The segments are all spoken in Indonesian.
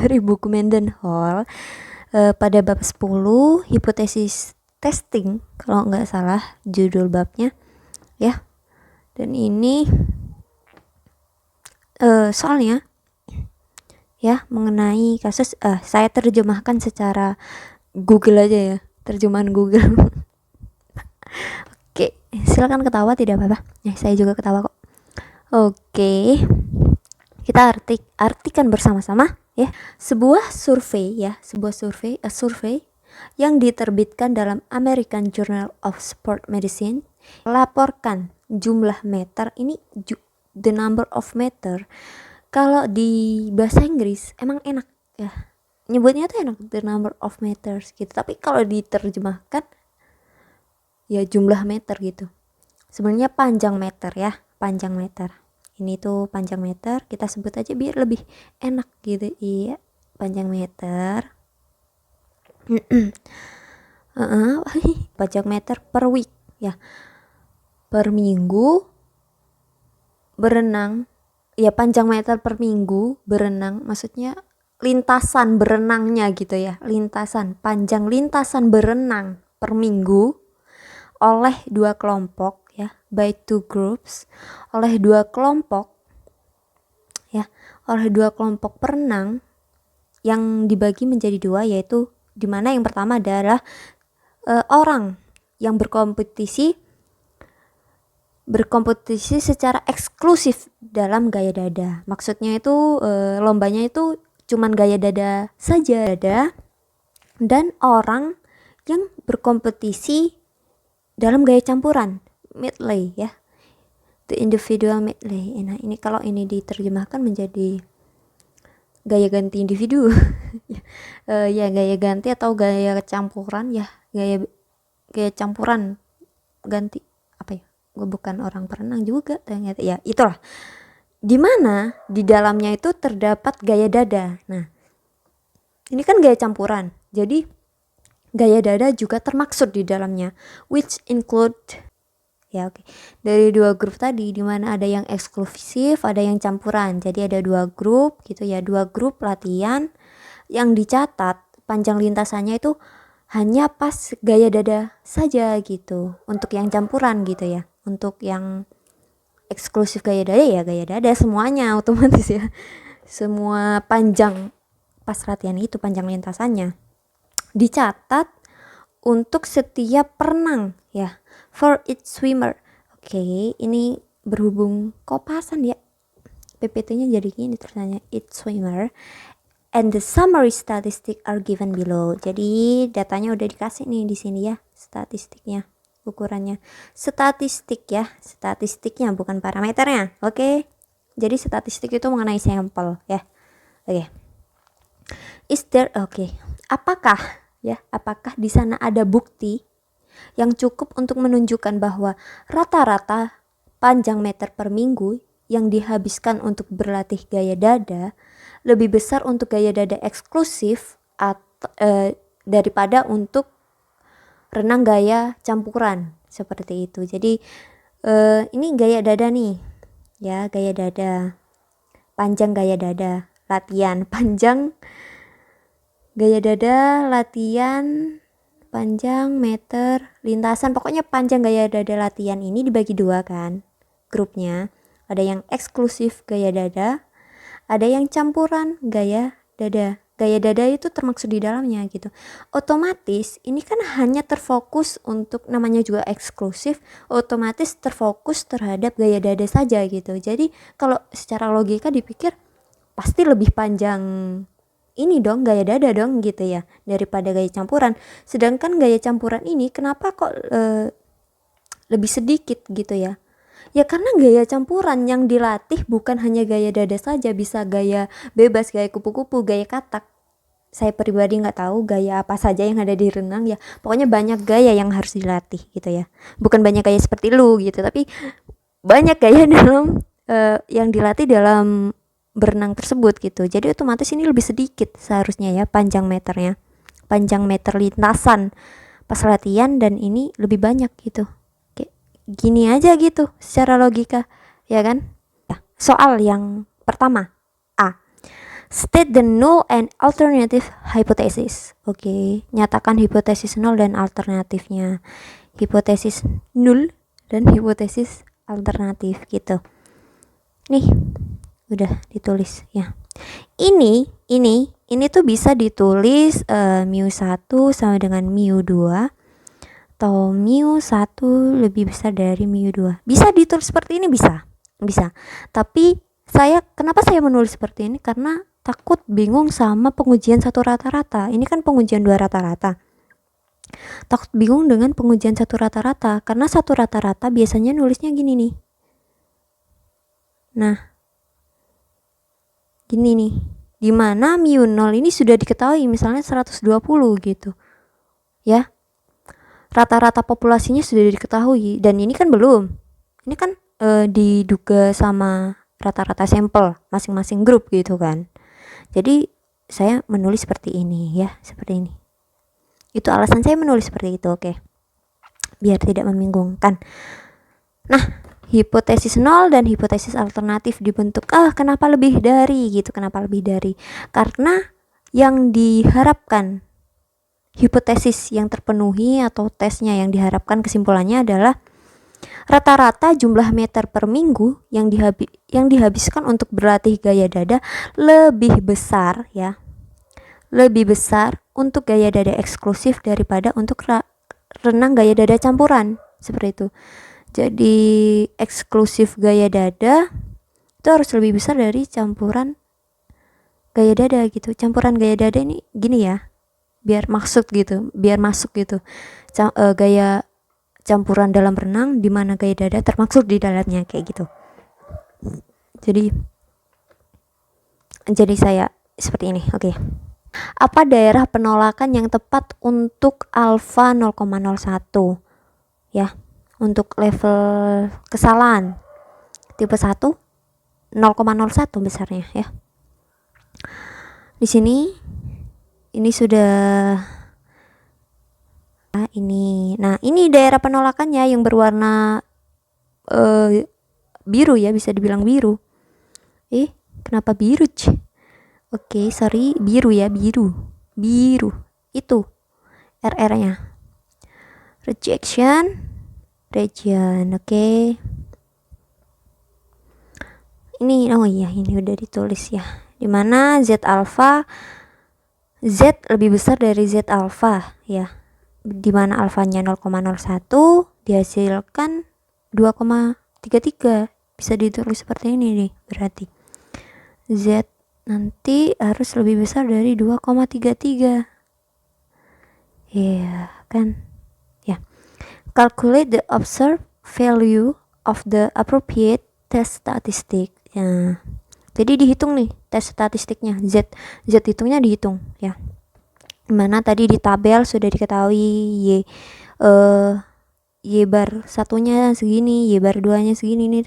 dari buku Mendenhall pada bab 10 hipotesis testing kalau nggak salah judul babnya ya. Dan ini soalnya ya mengenai kasus saya terjemahkan secara Google aja ya, terjemahan Google. Oke, silakan ketawa, tidak apa-apa. Saya juga ketawa kok. Oke, kita artikan bersama-sama ya. Sebuah survei yang diterbitkan dalam American Journal of Sport Medicine laporkan jumlah meter ini, the number of meter. Kalau di bahasa Inggris emang enak ya, nyebutnya tuh enak, the number of meters gitu, tapi kalau diterjemahkan ya jumlah meter gitu. Sebenarnya panjang meter ya, panjang meter. Ini tuh panjang meter, kita sebut aja biar lebih enak gitu. Iya, panjang meter. Panjang meter per week ya. Per minggu berenang ya, panjang meter per minggu berenang, maksudnya lintasan berenangnya gitu ya, lintasan, panjang lintasan berenang per minggu oleh 2 kelompok ya, by 2 groups, oleh 2 kelompok ya, oleh 2 kelompok perenang yang dibagi menjadi 2, yaitu dimana yang pertama adalah orang yang berkompetisi secara eksklusif dalam gaya dada. Maksudnya itu lombanya itu cuman gaya dada saja, dan orang yang berkompetisi dalam gaya campuran, medley ya, the individual medley. Nah ini kalau ini diterjemahkan menjadi gaya ganti individu ya, gaya ganti atau gaya campuran ya, gaya campuran ganti apa ya, gue bukan orang perenang juga ternyata ya, itulah, dimana di dalamnya itu terdapat gaya dada. Nah ini kan gaya campuran, jadi gaya dada juga termaksud di dalamnya, which include ya, oke. Dari 2 grup tadi, dimana ada yang eksklusif, ada yang campuran. Jadi ada 2 grup gitu ya, 2 grup latihan yang dicatat panjang lintasannya itu hanya pas gaya dada saja gitu. Untuk yang campuran gitu ya, untuk yang eksklusif gaya dada ya gaya dada semuanya otomatis ya, semua panjang pas latihan itu panjang lintasannya dicatat untuk setiap perenang ya, for each swimmer. Oke, ini berhubung kopasan ya, PPT-nya jadi gini tulisannya, each swimmer, and the summary statistic are given below. Jadi datanya udah dikasih nih di sini ya, statistiknya, ukurannya statistik ya, statistiknya bukan parameternya. Oke, jadi statistik itu mengenai sampel ya. Oke, is there, apakah di sana ada bukti yang cukup untuk menunjukkan bahwa rata-rata panjang meter per minggu yang dihabiskan untuk berlatih gaya dada lebih besar untuk gaya dada eksklusif daripada untuk renang gaya campuran seperti itu. Jadi ini gaya dada nih ya, gaya dada, panjang gaya dada, latihan panjang gaya dada, latihan panjang meter lintasan, pokoknya panjang gaya dada latihan ini dibagi 2 kan grupnya. Ada yang eksklusif gaya dada, ada yang campuran gaya dada. Gaya dada itu termaksud di dalamnya gitu. Otomatis ini kan hanya terfokus untuk, namanya juga eksklusif, otomatis terfokus terhadap gaya dada saja gitu. Jadi kalau secara logika dipikir pasti lebih panjang ini dong, gaya dada dong gitu ya, daripada gaya campuran. Sedangkan gaya campuran ini kenapa kok lebih sedikit gitu ya? Ya karena gaya campuran yang dilatih bukan hanya gaya dada saja, bisa gaya bebas, gaya kupu-kupu, gaya katak. Saya pribadi nggak tahu gaya apa saja yang ada di renang ya. Pokoknya banyak gaya yang harus dilatih gitu ya. Bukan banyak gaya seperti lu gitu, tapi banyak gaya dalam yang dilatih dalam berenang tersebut gitu. Jadi otomatis ini lebih sedikit seharusnya ya panjang meternya, panjang meter lintasan pas latihan, dan ini lebih banyak gitu. Kayak gini aja gitu secara logika ya kan. Ya, soal yang pertama A, State the null and alternative hypothesis. Oke, nyatakan hipotesis nol dan alternatifnya. Hipotesis nul dan hipotesis alternatif gitu. Nih, udah ditulis ya. Ini tuh bisa ditulis mu1 sama dengan mu2 atau mu1 lebih besar dari mu2. Bisa ditulis seperti ini, bisa. Tapi kenapa saya menulis seperti ini? Karena takut bingung sama pengujian satu rata-rata. Ini kan pengujian dua rata-rata. Takut bingung dengan pengujian satu rata-rata karena satu rata-rata biasanya nulisnya gini nih. Nah, gini nih. Dimana mu 0 ini sudah diketahui misalnya 120 gitu. Ya. Rata-rata populasinya sudah diketahui dan ini kan belum. Ini kan diduga sama rata-rata sampel masing-masing grup gitu kan. Jadi saya menulis seperti ini ya, seperti ini. Itu alasan saya menulis seperti itu, oke. Biar tidak membingungkan. Nah, hipotesis nol dan hipotesis alternatif dibentuk. Kenapa lebih dari gitu? Kenapa lebih dari? Karena yang diharapkan hipotesis yang terpenuhi atau tesnya yang diharapkan kesimpulannya adalah rata-rata jumlah meter per minggu yang dihabiskan untuk berlatih gaya dada lebih besar ya. Lebih besar untuk gaya dada eksklusif daripada untuk renang gaya dada campuran, seperti itu. Jadi eksklusif gaya dada itu harus lebih besar dari campuran gaya dada gitu. Campuran gaya dada ini gini ya, biar masuk gitu. Gaya campuran dalam renang di mana gaya dada termaksud di dalamnya, kayak gitu. Jadi saya seperti ini, oke. Apa daerah penolakan yang tepat untuk alfa 0,01 ya, untuk level kesalahan tipe 1 0,01 besarnya ya. Di sini ini sudah ini daerah penolakannya yang berwarna biru ya, bisa dibilang biru. Kenapa biru? Oke, sorry, biru ya, biru. Itu RR-nya. Region, oke. Ini udah ditulis ya. Dimana Z alpha, Z lebih besar dari Z alpha ya. Dimana alfanya 0,01 dihasilkan 2,33. Bisa ditulis seperti ini nih, berarti Z nanti harus lebih besar dari 2,33. Ya kan ya. Calculate the observed value of the appropriate test statistic ya. Jadi dihitung nih tes statistiknya, Z hitungnya dihitung ya. Dimana tadi di tabel sudah diketahui Y bar satunya segini, Y bar 2 nya segini nih,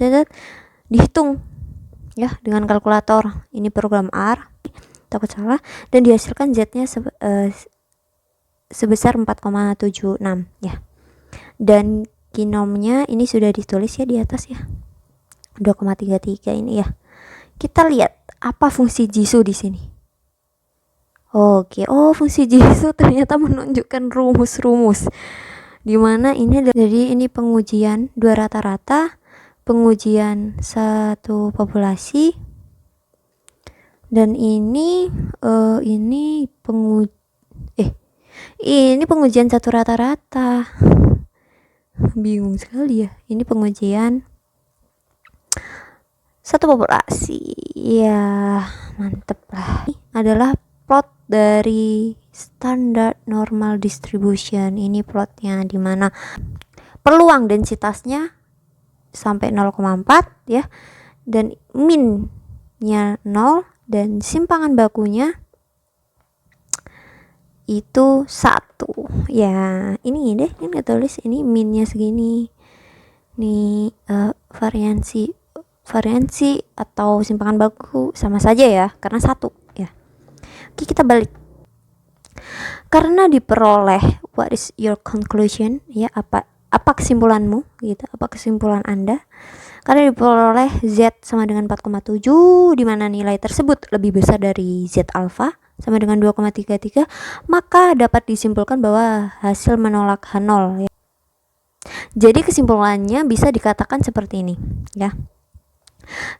dihitung ya dengan kalkulator. Ini program R, takut salah, dan dihasilkan Z-nya sebesar 4,76 ya. Dan kinomnya ini sudah ditulis ya di atas ya, 2,33 ini ya. Kita lihat apa fungsi Jisoo di sini. Oke, fungsi Jisoo ternyata menunjukkan rumus-rumus. Dimana jadi ini pengujian dua rata-rata, pengujian satu populasi, dan ini pengujian satu rata-rata. Bingung sekali ya. Ini pengujian satu populasi ya, mantep lah. Ini adalah plot dari standard normal distribution. Ini plotnya dimana peluang densitasnya sampai 0,4 ya, dan minnya 0, dan simpangan bakunya itu 1 ya. Ini tulis ini minnya segini nih. Variansi atau simpangan baku sama saja ya, karena 1 ya. Oke, kita balik. Karena diperoleh, what is your conclusion ya, apa kesimpulanmu gitu, apa kesimpulan Anda? karena diperoleh Z sama dengan 4,7 di mana nilai tersebut lebih besar dari Z alfa sama dengan 2,33, maka dapat disimpulkan bahwa hasil menolak H0 ya. Jadi kesimpulannya bisa dikatakan seperti ini ya.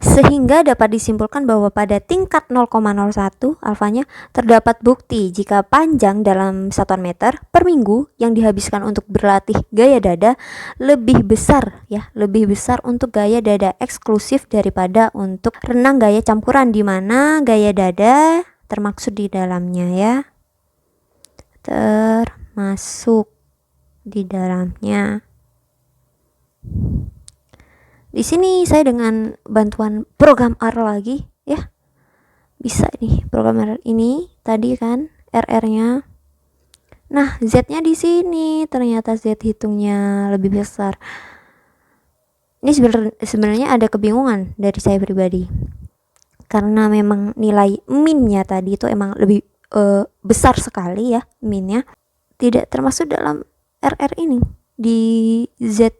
Sehingga dapat disimpulkan bahwa pada tingkat 0,01 alfanya terdapat bukti jika panjang dalam satuan meter per minggu yang dihabiskan untuk berlatih gaya dada lebih besar ya, lebih besar untuk gaya dada eksklusif daripada untuk renang gaya campuran, di mana gaya dada termaksud di dalamnya ya. Termasuk di dalamnya. Di sini saya dengan bantuan program R lagi ya. Bisa nih program R ini tadi kan RR-nya. Nah, Z-nya di sini ternyata Z hitungnya lebih besar. Ini sebenarnya ada kebingungan dari saya pribadi. Karena memang nilai min-nya tadi itu emang lebih besar sekali ya, min-nya. Tidak termasuk dalam RR ini. Di Z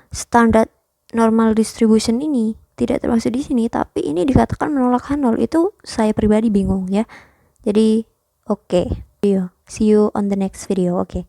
standard normal distribution ini tidak termasuk di sini, tapi ini dikatakan menolak H0. Itu saya pribadi bingung ya. Jadi oke. See you on the next video. Oke.